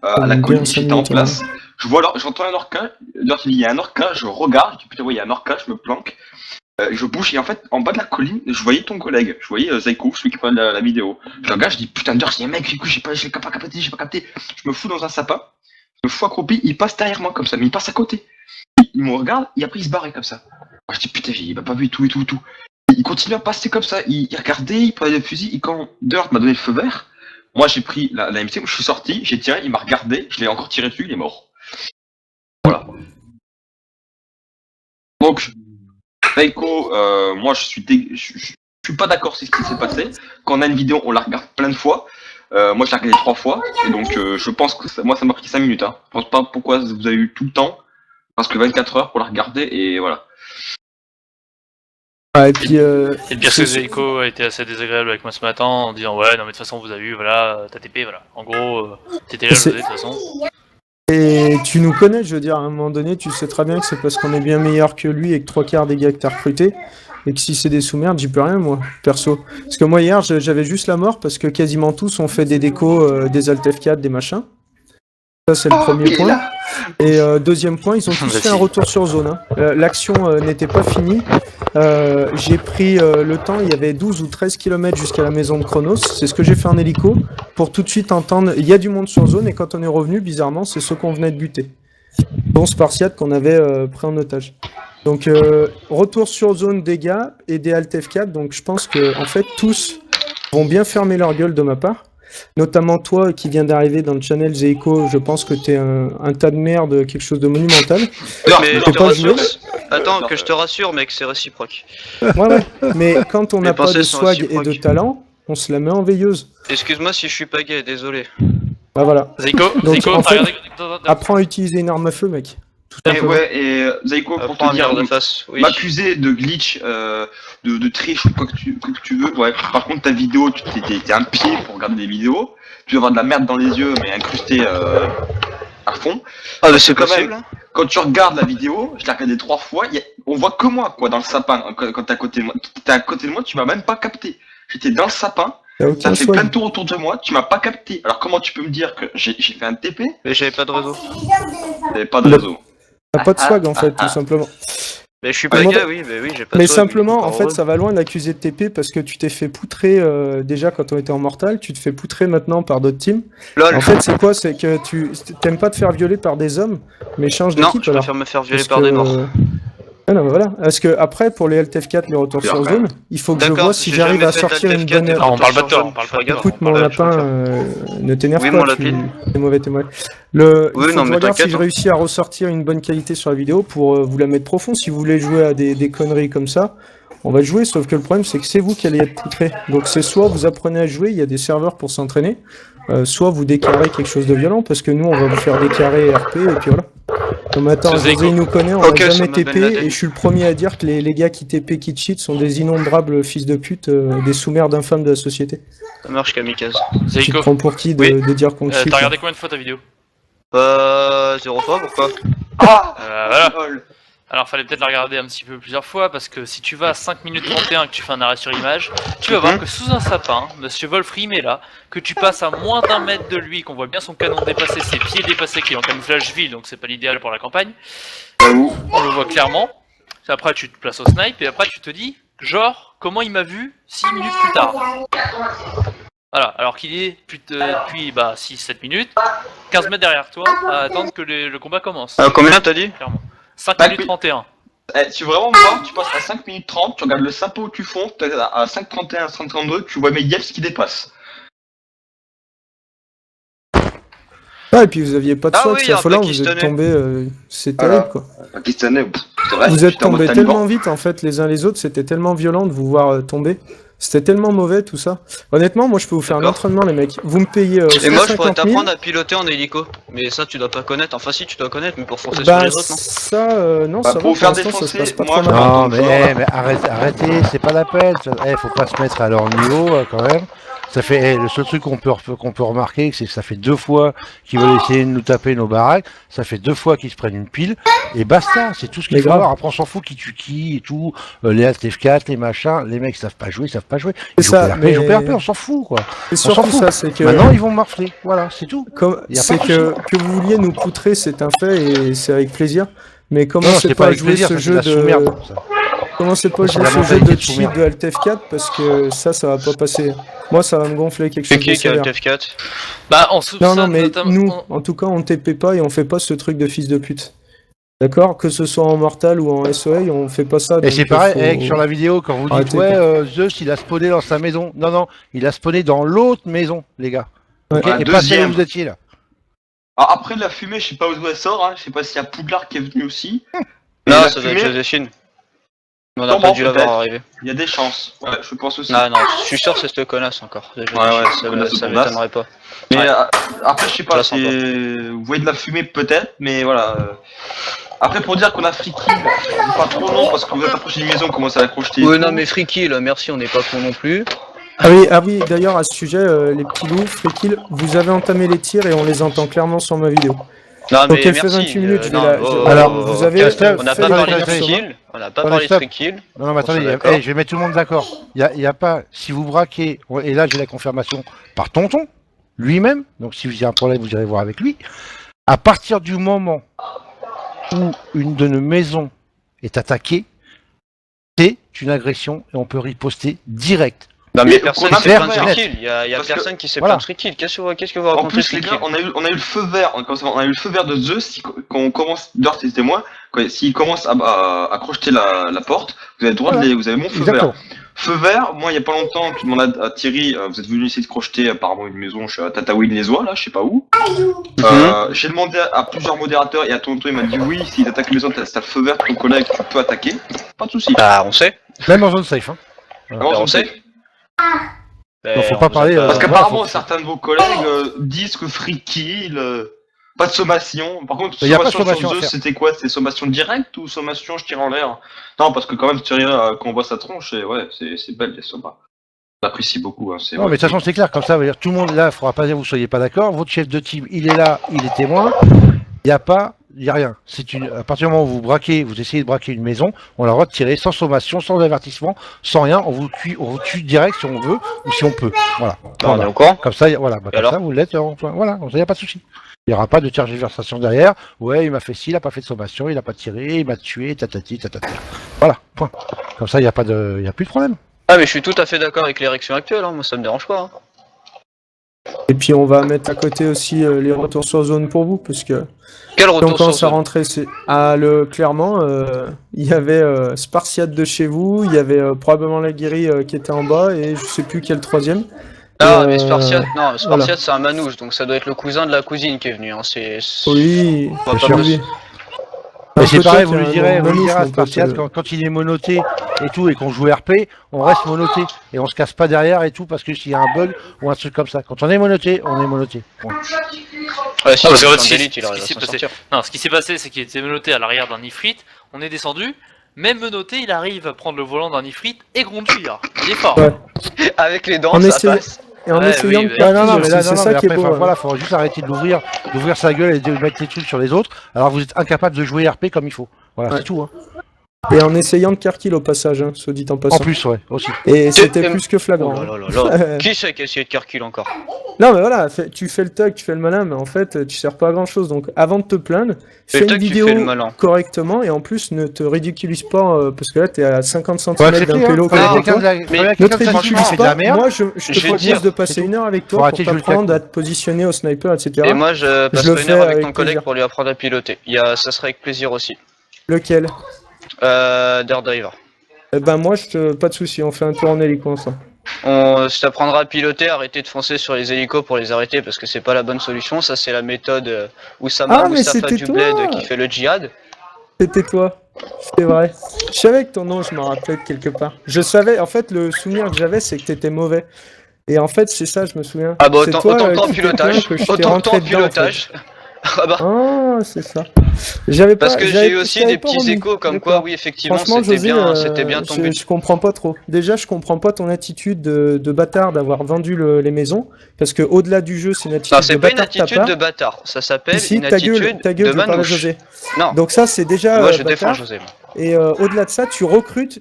à la colline, j'étais en place. Je vois alors, j'entends un orca, il y a un orca, je regarde, je dis putain, ouais, il y a un orca, je me planque. Je bouge et en fait, en bas de la colline, je voyais ton collègue, je voyais Zaiko, celui qui prenait la vidéo. Je regarde, je dis putain, Dior, il y a un mec, j'ai pas capté, j'ai pas capté. Je me fous dans un sapin, je me fous accroupi, il passe derrière moi comme ça, mais il passe à côté. Il me regarde et après il se barrait comme ça. Je dis putain, il m'a pas vu tout. Il continue à passer comme ça, il regardait, il prenait le fusil, et quand Dior m'a donné le feu vert, moi j'ai pris la MC, je suis sorti, j'ai tiré, il m'a regardé, je l'ai encore tiré dessus, il est mort. Voilà. Donc, Reiko, moi je suis pas d'accord sur ce qui s'est passé. Quand on a une vidéo, on la regarde plein de fois. Moi je l'ai regardé 3 fois, et donc je pense que moi ça m'a pris 5 minutes. Hein. Je pense pas pourquoi vous avez eu tout le temps, parce que 24 heures pour la regarder, et voilà. Ah, et puis, Et le pire c'est que Zeiko a été assez désagréable avec moi ce matin en disant ouais non mais de toute façon vous avez eu voilà t'as TP voilà. En gros t'étais là de toute façon. Et tu nous connais, je veux dire, à un moment donné, tu sais très bien que c'est parce qu'on est bien meilleur que lui et que 3/4 des gars que t'as recrutés. Et que si c'est des sous-merdes, j'y peux rien, moi, perso. Parce que moi, hier, j'avais juste la mort parce que quasiment tous ont fait des décos, des Alt F4, des machins. Ça, c'est le premier point. Et deuxième point, ils ont tous fait un retour sur zone. Hein. L'action n'était pas finie. J'ai pris le temps, il y avait 12 ou 13 km jusqu'à la maison de Chronos. C'est ce que j'ai fait en hélico pour tout de suite entendre. Il y a du monde sur zone et quand on est revenu, bizarrement, c'est ceux qu'on venait de buter. Dont Spartiate qu'on avait pris en otage. Donc, retour sur zone des gars et des Alt F4. Donc, je pense que en fait, tous vont bien fermer leur gueule de ma part. Notamment toi qui viens d'arriver dans le channel Zeiko, je pense que t'es un tas de merde, quelque chose de monumental. Mais je te rassure, attends que je te rassure mec, c'est réciproque. Ouais, mais quand on n'a pas de swag et de talent, on se la met en veilleuse. Excuse-moi si je suis pas gay, désolé. Bah voilà. Zeiko, Donc, Zeiko, en fait, apprends à utiliser une arme à feu mec. Et ouais, et Zaiko, pour te dire, oui. m'accuser de glitch, de triche ou quoi que tu veux, ouais. Par contre, ta vidéo, t'es un pied pour regarder des vidéos, tu dois avoir de la merde dans les yeux, mais incrusté à fond. Ah, mais c'est quand même. Quand tu regardes la vidéo, je l'ai regardé 3 fois, on voit que moi, quoi, dans le sapin. Quand t'es à côté de moi, tu m'as même pas capté. J'étais dans le sapin. T'as fait plein de tours autour de moi, tu m'as pas capté. Alors comment tu peux me dire que j'ai fait un TP? Mais j'avais pas de réseau. J'avais pas de réseau. T'as pas de swag en fait, tout simplement. Mais je suis pas gars, oui, mais oui, j'ai pas de Mais swag, simplement, en fait, ça va loin d'accuser de TP parce que tu t'es fait poutrer déjà quand on était en mortal, tu te fais poutrer maintenant par d'autres teams. Lol. En fait, c'est quoi? C'est que tu t'aimes pas te faire violer par des hommes, mais change d'équipe. Non, je préfère me faire violer par des morts. Ah non, mais voilà. Parce que après, pour les LTF4, les retours sur zone, il faut que je vois si j'arrive à sortir une bonne. Non, on parle pas de toi, on parle pas de toi. Écoute, mon lapin, ne t'énerve Oui, pas, mon tu lapin. es mauvais témoin. Il faut que je regarde si je hein. réussis à ressortir une bonne qualité sur la vidéo pour vous la mettre profond. Si vous voulez jouer à des conneries comme ça, on va jouer, sauf que le problème c'est que c'est vous qui allez être poutré. Donc c'est soit vous apprenez à jouer, il y a des serveurs pour s'entraîner, soit vous décarrez quelque chose de violent, parce que nous on va vous faire décarrer RP et puis voilà. Non mais attends, il nous connaît, on va jamais TP, et je suis le premier à dire que les gars qui TP, qui cheat sont des innombrables fils de pute, des sous-merdes infâmes de la société. Ça marche kamikaze. Tu te prends pour qui de dire qu'on cheat? T'as regardé combien de fois ta vidéo? 0 fois, pourquoi? Voilà. Alors fallait peut-être la regarder un petit peu plusieurs fois parce que si tu vas à 5 minutes 31 que tu fais un arrêt sur image, tu vas voir que sous un sapin, Monsieur Wolfrim est là, que tu passes à moins d'un mètre de lui, qu'on voit bien son canon dépasser, ses pieds dépassés, qui est en camouflage ville, donc c'est pas l'idéal pour la campagne. On le voit clairement. Après tu te places au snipe et après tu te dis, genre, comment il m'a vu 6 minutes plus tard. Voilà, alors qu'il est depuis 6-7 minutes, 15 mètres derrière toi, à attendre que le combat commence. Combien t'as dit? Clairement. 5 minutes 31. Tu veux vraiment me voir, tu passes à 5 minutes 30, tu regardes le sapin où tu fonds, à 5,31, 5,32, tu vois mes Yeps qui dépassent. Ah, et puis vous aviez pas de swag, c'est affolant, vous êtes tombé, c'est terrible quoi. Pakistanais, c'est vrai. Vous êtes tombés tellement vite en fait, les uns les autres, c'était tellement violent de vous voir tomber. C'était tellement mauvais tout ça. Honnêtement, moi je peux vous faire un entraînement les mecs. Vous me payez et moi je pourrais t'apprendre à piloter en hélico. Mais ça tu dois pas connaître. Enfin si tu dois connaître, mais pour foncer sur les autres non. Ça non, ça pour va, faire ça se passe pas moi, trop mal. Non mais arrêtez, c'est pas la peine. Faut pas se mettre à leur niveau quand même. Ça fait le seul truc qu'on peut remarquer, c'est que ça fait 2 fois qu'ils veulent essayer de nous taper nos baraques. Ça fait 2 fois qu'ils se prennent une pile. Et basta, c'est tout ce qu'il faut avoir. Après, on s'en fout qui tue qui et tout. Les LTF4, les machins, les mecs savent pas jouer, Ils jouent PRP, on s'en fout, quoi. C'est surtout ça, c'est que maintenant ils vont morfler. Voilà, c'est tout. C'est que vous vouliez nous poutrer, c'est un fait et c'est avec plaisir. Mais commencez pas à jouer ce jeu de. Commencez pas à jouer ce jeu de cheat de Alt F4 parce que ça va pas passer. Moi, ça va me gonfler quelque chose de sévère. LTF4 Bah, on soupçonne Non, mais notamment- nous, en tout cas, on TP pas et on fait pas ce truc de fils de pute. D'accord? Que ce soit en Mortal ou en SOA, on fait pas ça. Et c'est donc pareil, faut- sur la vidéo, quand vous dites, arrêter, ouais, Zeus, il a spawné dans sa maison. Non, il a spawné dans l'autre maison, les gars. Ouais. Ok, Ouais, et pas celle deuxième. où vous étiez, là. Ah, après la fumée, je sais pas où elle sort, hein. Je sais pas s'il y a Poudlard qui est venu aussi. Non, la ça doit être fumée- Joséphine. On a Sûrement, pas dû l'avoir peut-être. arrivé. Il y a des chances. Ouais, je pense aussi. Non, je suis sûr que c'est cette connasse encore. ouais, ça connasse de ça connasse. m'étonnerait pas. Mais Ouais. après, je sais Je pas, la sens vous voyez de la fumée peut-être, mais voilà. Après, pour dire qu'on a free kill, pas trop non, parce que vous êtes approché d'une maison, on commence à la crocheter. et Oui, tout. non, mais free kill, merci, on n'est pas con non plus. Ah oui, d'ailleurs, à ce sujet, les petits loups, free kill, vous avez entamé les tirs et on les entend clairement sur ma vidéo. Non, Donc mais elle fait merci. 28 minutes, je vais non, la- oh, Alors, oh, vous oh, avez Castel, on n'a fait pas la parlé de dernière free somme. kill. On n'a pas Attendez, parlé de stop. free kill. Non, mais On attendez, soit d'accord. je vais mettre tout le monde d'accord. Il y a pas, si vous braquez, et là j'ai la confirmation par Tonton, lui-même, donc si vous avez un problème, vous irez voir avec lui. À partir du moment où une de nos maisons est attaquée, c'est une agression et on peut riposter direct. Non, Mais mais personne on a s'est fait plaint de un free net. kill. Il y a Parce que- personne qui s'est voilà. plaint de free kill. Qu'est-ce que vous En racontez plus, free les kill gars, on a eu le feu vert. On a eu le feu vert de Zeus. Quand on commence, d'ailleurs, c'était moi. S'il commence à crocheter la porte, vous avez le droit Voilà. vous avez mon feu Exactement. vert. Feu vert, moi, il y a pas longtemps, tu demandes à Thierry, vous êtes venu essayer de crocheter apparemment une maison chez Tataouine-les-Oies, là, je sais pas où. J'ai demandé à plusieurs modérateurs et à Tonton, il m'a dit oui, s'ils attaquent une maison, t'as le feu vert de ton collègue, tu peux attaquer. Pas de soucis. Ah, on sait. Même en zone safe. Hein. Avant, on on sait. sait. Non, faut pas parler, Parce non, qu'apparemment, faut- certains de vos collègues disent que free kill, pas de sommation. Par contre, Il y a pas de sommation sommation à sur Zeus, faire. c'était quoi? C'était sommation directe ou sommation je tire en l'air? Non, parce que quand même, Thierry, quand on voit sa tronche, ouais, c'est belle les sommas. J'apprécie beaucoup. Hein, Non, mais de toute façon, c'est clair, comme ça, veut dire, tout le monde là, il faudra pas dire que vous soyez pas d'accord. Votre chef de team, il est là, il est témoin. Il n'y a rien. À partir du moment où vous braquez, vous essayez de braquer une maison, on a le droit de tirer sans sommation, sans avertissement, sans rien. On vous tue direct si on veut ou si on peut. Voilà. On est au courant. Comme ça, voilà. Comme alors ça, vous l'êtes. Voilà. Il n'y a pas de souci. Il n'y aura pas de tergiversation derrière. Ouais, il m'a fait ci, il n'a pas fait de sommation, il n'a pas tiré, il m'a tué, tatati, tatata. Voilà. Point. Comme ça, il n'y a plus de problème. Ah, mais je suis tout à fait d'accord avec l'érection actuelle, hein. Moi ça me dérange pas. Hein. Et puis on va mettre à côté aussi les retours sur zone pour vous, parce que Quel si on retour sur commence à zone. rentrer, clairement, il y avait Spartiate de chez vous, il y avait probablement la Guérie qui était en bas, et je sais plus quel troisième. Non, Et, mais Spartiate, voilà. c'est un manouche, donc ça doit être le cousin de la cousine qui est venu. Hein. Oui, On va Bien pas sûr. plus- Et c'est Peut-être pareil, vous qu'il y lui a un direz, Manouche, à mon pote, Spartiate, quand il est monoté et tout, et qu'on joue RP, on reste monoté. Et on se casse pas derrière et tout, parce que s'il y a un bug ou un truc comme ça. Quand on est monoté, on est monoté. Point. Ouais, si Ah, parce c'est qu'en un fait, d'élite, il ce arrive qui à s'est s'en passé- sortir. Non, ce qui s'est passé, c'est qu'il était menotté à l'arrière d'un Ifrit, on est descendu, même menotté, il arrive à prendre le volant d'un Ifrit et conduire. Il est fort. Ouais. Avec les dents, On ça essaie- passe. et en Ouais, essayant oui, de mais- perdre, non, mais là, c'est non, ça mais qui est après, beau. voilà, faut juste arrêter d'ouvrir sa gueule et de mettre les trucs sur les autres. Alors vous êtes incapable de jouer RP comme il faut. Voilà, Ouais. c'est tout. Hein. Et en essayant de carkill au passage, hein, soit dit en En passant. plus, ouais, aussi. Et c'était Et- plus que Oh flagrant. là hein. là là là. Qui c'est qui a essayé de carkill encore? Non mais voilà, tu fais le tug, tu fais le malin, mais en fait tu sers pas à grand chose. Donc avant de te plaindre, Fais fais le une tug, tu vidéo fais le malin. correctement et en plus ne te ridiculise pas parce que là t'es à 50 cm Faut d'un accepter, hein. pélo. Faut Non, quelqu'un de la- mais- faut quelqu'un Ne de te franchement qui ridiculise fait de la pas. merde. Moi je Je te vais propose dire, de passer c'est une heure avec Faut toi arrêter pour de jouer le t'apprendre cac. à te positionner au sniper, etc. Et moi, je le passerai une fais heure avec avec ton collègue plaisir. pour lui apprendre à piloter. Ça serait avec plaisir aussi. Lequel? Dirt Driver. Eh ben moi pas de souci, on fait un tour en hélico ensemble. Je t'apprendrai à piloter, arrêter de foncer sur les hélicos pour les arrêter parce que c'est pas la bonne solution. Ça, c'est la méthode Oussama Ah, mais Moustapha c'était du toi Bled qui fait le djihad. C'était toi, c'est vrai. Je savais que ton nom, je m'en rappelais de quelque part. Je savais, en fait, le souvenir que j'avais, c'est que t'étais mauvais. Et en fait, c'est ça, je me souviens. Ah bah C'est autant, toi, autant que toi en qui t'es pilotage. plaint que je t'ai Autant que toi rentré en dedans, en fait. pilotage. Ah bah, Ah, c'est ça. J'avais pas. parce que j'ai eu aussi des petits échos comme quoi, oui, effectivement, Franchement, c'était José, bien ton but. je comprends pas trop. Déjà, je comprends pas ton attitude de bâtard d'avoir vendu les maisons, parce que au-delà du jeu, c'est une Non, attitude de c'est pas une bâtard de ta attitude part. de bâtard, ça s'appelle Ici, une attitude ta gueule, de je parle à manouche. José. Non, Donc ça, c'est déjà moi je défends bâtard. José. Moi. Et au-delà de ça, tu recrutes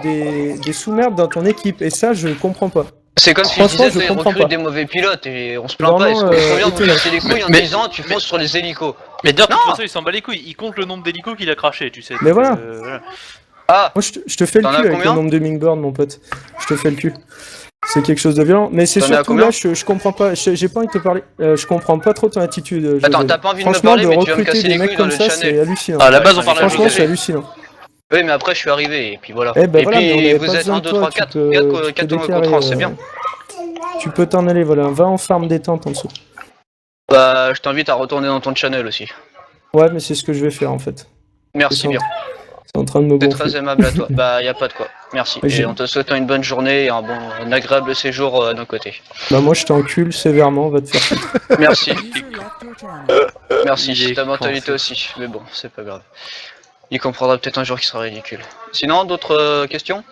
des sous-merdes dans ton équipe, et ça, je comprends pas. C'est comme si je Franchement, disais, je ils comprends recrutent pas. des mauvais pilotes et on se plaint pas. Est-ce Vraiment, qu'on vient de vous étonnant. casser les couilles en Mais- disant tu fonces sur les hélicos? Mais dire, de toute Non. façon, il s'en bat les couilles. Il compte le nombre d'hélicos qu'il a craché, tu sais. Mais donc, voilà. voilà. Ah, Moi, je te fais le T'en as cul avec le combien nombre de Mingboard, mon pote. Je te fais le cul. C'est quelque chose de violent. Mais c'est T'en as surtout combien là, je comprends pas. J'ai pas envie de te parler. Je comprends pas trop ton attitude. José. attends, t'as pas envie de me Franchement, parler, mais tu vas me recruter casser des les mecs couilles dans comme le ça, channel. c'est hallucinant. Ah, à la base, on parlait à Franchement, José. c'est hallucinant. Oui, mais après je suis arrivé et puis voilà. Eh ben et voilà, mais on puis avait vous pas êtes besoin 1, de 2, toi. 3, 4, 4 tu peux contre déclarer, 1, c'est bien. Tu peux t'en aller, voilà. Va en farm détente en dessous. Bah, je t'invite à retourner dans ton channel aussi. Ouais, mais c'est ce que je vais faire en fait. Merci bien. C'est en train de me C'est gonfler. très aimable à toi. Bah, y a pas de quoi. Merci. J'ai- Et en te souhaitant une bonne journée et un agréable séjour à nos côtés. Bah moi, je t'encule sévèrement. Va te faire foutre. Merci. User left your channel. Merci, Il est ta con, mentalité ça. aussi. Mais bon, c'est pas grave. Il comprendra peut-être un jour qu'il sera ridicule. Sinon, d'autres questions?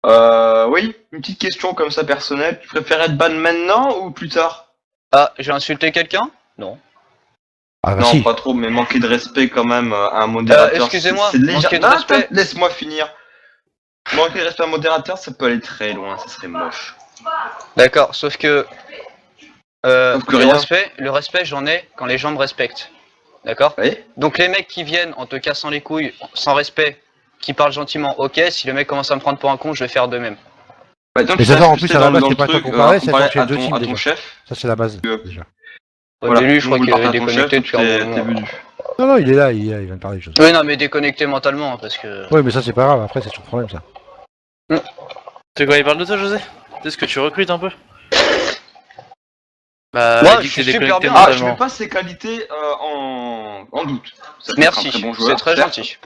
Oui, une petite question comme ça personnelle. Tu préfères être ban maintenant ou plus tard? Ah, j'ai insulté quelqu'un? Non. Ah bah Non, si. pas trop, mais manquer de respect quand même à un modérateur. Excusez-moi, c'est légère- manquer de Non, respect. attends, laisse-moi finir. Manquer de respect à un modérateur, ça peut aller très loin, ça serait moche. D'accord, sauf que, Sauf que rien. le respect, j'en ai quand les gens me respectent. D'accord? Oui. Donc les mecs qui viennent en te cassant les couilles, sans respect, qui parlent gentiment, ok, si le mec commence à me prendre pour un con, je vais faire de même. Bah, tant Mais que ça, tu en restes plus, à la base, dans c'est le pas toi truc, qu'on parlait, c'est comparé quand tu es à deux ton, teams à ton déjà. chef. Ça, c'est la base, Euh, déjà. Ouais, Voilà. mais lui, je crois Nous, qu'il on parle avait à ton déconnecté chef, depuis un t'es moment. venu. Non, non, il est là, il vient de parler de choses. Oui, non, mais déconnecté mentalement, hein, parce que... Oui, mais ça, c'est pas grave, après, c'est son problème, ça. Tu sais quoi, il parle de toi, José? Est-ce que tu recrutes un peu? Bah, Moi, il dit je que t'es suis super déconnecté bien. Ah, je mentalement. mets pas ses qualités en doute. Ça peut être un Merci, très bon c'est joueur, très certes. gentil.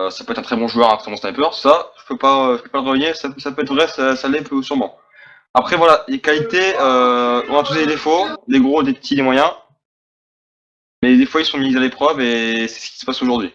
Ça peut être un très bon joueur, un très bon sniper. Ça, je peux pas le renier. Ça peut être vrai, ça l'est sûrement. Après, voilà, les qualités, on a tous des défauts, des gros, des petits, des moyens. Mais des fois, ils sont mis à l'épreuve et c'est ce qui se passe aujourd'hui.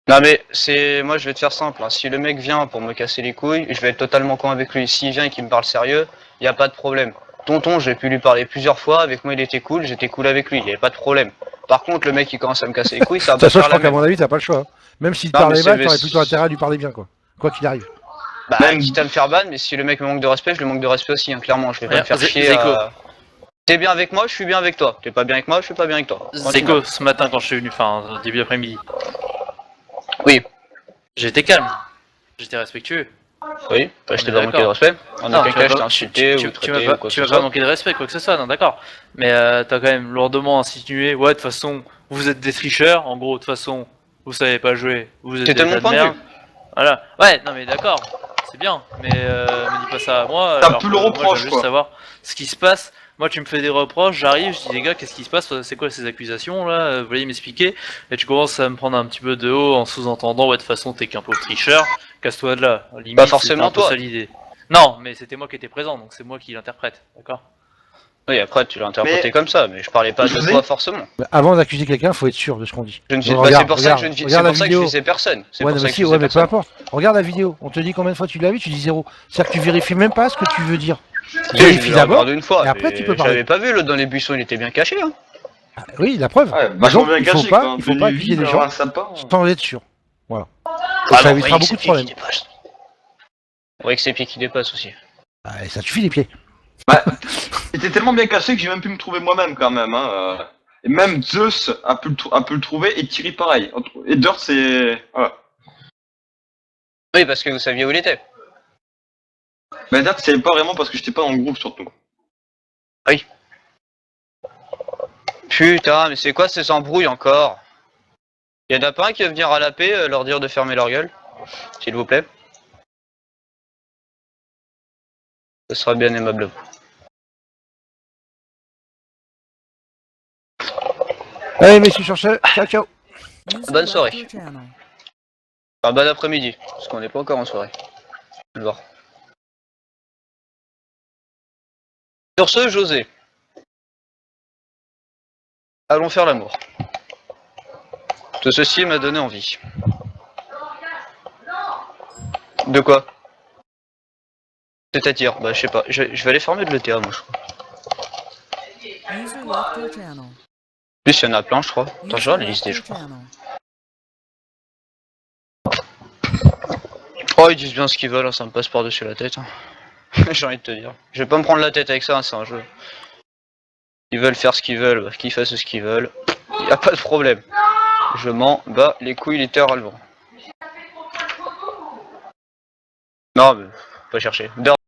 Non mais c'est moi je vais te faire simple, hein. Si le mec vient pour me casser les couilles, je vais être totalement con avec lui. S'il vient et qu'il me parle sérieux, y a pas de problème. Tonton, j'ai pu lui parler plusieurs fois, avec moi il était cool, j'étais cool avec lui, y avait pas de problème. Par contre le mec qui commence à me casser les couilles, ça va De pas toute façon, je faire crois la qu'à même. mon avis, t'as pas le choix. Hein. Même s'il te Non, parlait mais mal, c'est- t'aurais plutôt intérêt à lui parler bien, quoi. Quoi qu'il arrive. Bah Même- quitte à me faire ban, mais si le mec me manque de respect, je le manque de respect aussi, hein, clairement, je vais pas Rien, me faire chier Zeko. à... T'es bien avec moi, je suis bien avec toi. T'es pas bien avec moi, je suis pas bien avec toi. Zeko, ce matin quand je suis venu, enfin, début d'après-midi, Oui, j'étais calme. J'étais respectueux. oui, bah, je t'ai est pas manqué de d'accord. respect. En Non, aucun tu cas, m'as je t'ai pas- insulté tu ou m'as traité pas, ou quoi que tu ce m'as soit. pas manqué de respect, quoi que ce soit, non, d'accord. Mais t'as quand même lourdement insinué, ouais, de toute façon, vous êtes des tricheurs, en gros, de toute façon, vous savez pas jouer, vous êtes des C'était mon tas de point de merde. vue. Voilà, ouais, non mais d'accord, c'est bien, mais me dis pas ça à moi. T'as alors plus que le moi, reproche, je veux juste quoi. savoir ce qui se passe. Moi, tu me fais des reproches, j'arrive, je dis les gars, qu'est-ce qui se passe? C'est quoi ces accusations là? Vous voulez m'expliquer? Et tu commences à me prendre un petit peu de haut en sous-entendant, ouais, de toute façon, t'es qu'un pauvre tricheur, casse-toi de là. Limite, Pas forcément c'était un peu toi. ça l'idée. Non, mais c'était moi qui étais présent, donc c'est moi qui l'interprète, d'accord? Oui, après tu l'as interprété Mais- comme ça, mais je parlais pas de José toi forcément. Mais avant d'accuser quelqu'un, faut être sûr de ce qu'on dit. Je ne vis... Donc, bah, c'est regarde, pour ça que je ne vis... c'est regarde la pour ça que je vidéo. visais personne. C'est Ouais, pour non, ça mais que si, je ouais, visais mais peu personne. importe. Regarde la vidéo. On te dit combien de fois tu l'as vu, tu dis zéro. C'est-à-dire que tu vérifies même pas ce que tu veux dire. Si, je Vérifie l'ai d'abord. regardé une fois. et après, mais tu peux parler. J'avais pas vu l'autre dans les buissons, il était bien caché. Hein. Ah, oui, la preuve. Ouais, Mais vachement donc, bien il faut caché, pas, quoi. il faut pas accuser les gens Un sapin. sans être sûr. Voilà. Ah ça non, évitera oui, beaucoup c'est de pied problèmes. qui dépasse. Oui, que c'est pieds qui dépassent aussi. Ah, et ça suffit les pieds. Bah, c'était tellement bien caché que j'ai même pu me trouver moi-même quand même. Hein. Et même Zeus a pu le trouver et Thierry pareil. Et Dirt c'est... Voilà. Oui, parce que vous saviez où il était. Mais Dirt c'est pas vraiment parce que j'étais pas dans le groupe surtout. Putain, mais c'est quoi ces embrouilles encore? Y'en a pas un qui va venir à la paix leur dire de fermer leur gueule? S'il vous plaît. Ce sera bien aimable. Allez, messieurs, sur ce, ciao, ciao. User Bonne left soirée. your channel. Enfin, bon après-midi, parce qu'on n'est pas encore en soirée. Je vais voir. Sur ce, José. Allons faire l'amour. Tout ceci m'a donné envie. De quoi? C'est-à-dire, bah je sais pas, je vais aller farmer de l'ETA moi je crois. User left your channel. En plus il y en a plein je crois. Attends, je User vais les left lister your je crois. channel. Oh ils disent bien ce qu'ils veulent, hein, ça me passe par-dessus la tête. Hein. J'ai envie de te dire. Je vais pas me prendre la tête avec ça, hein, c'est un jeu. Ils veulent faire ce qu'ils veulent, bah, qu'ils fassent ce qu'ils veulent. Y a pas de problème. Je m'en bats les couilles littéralement. Non mais, faut pas chercher.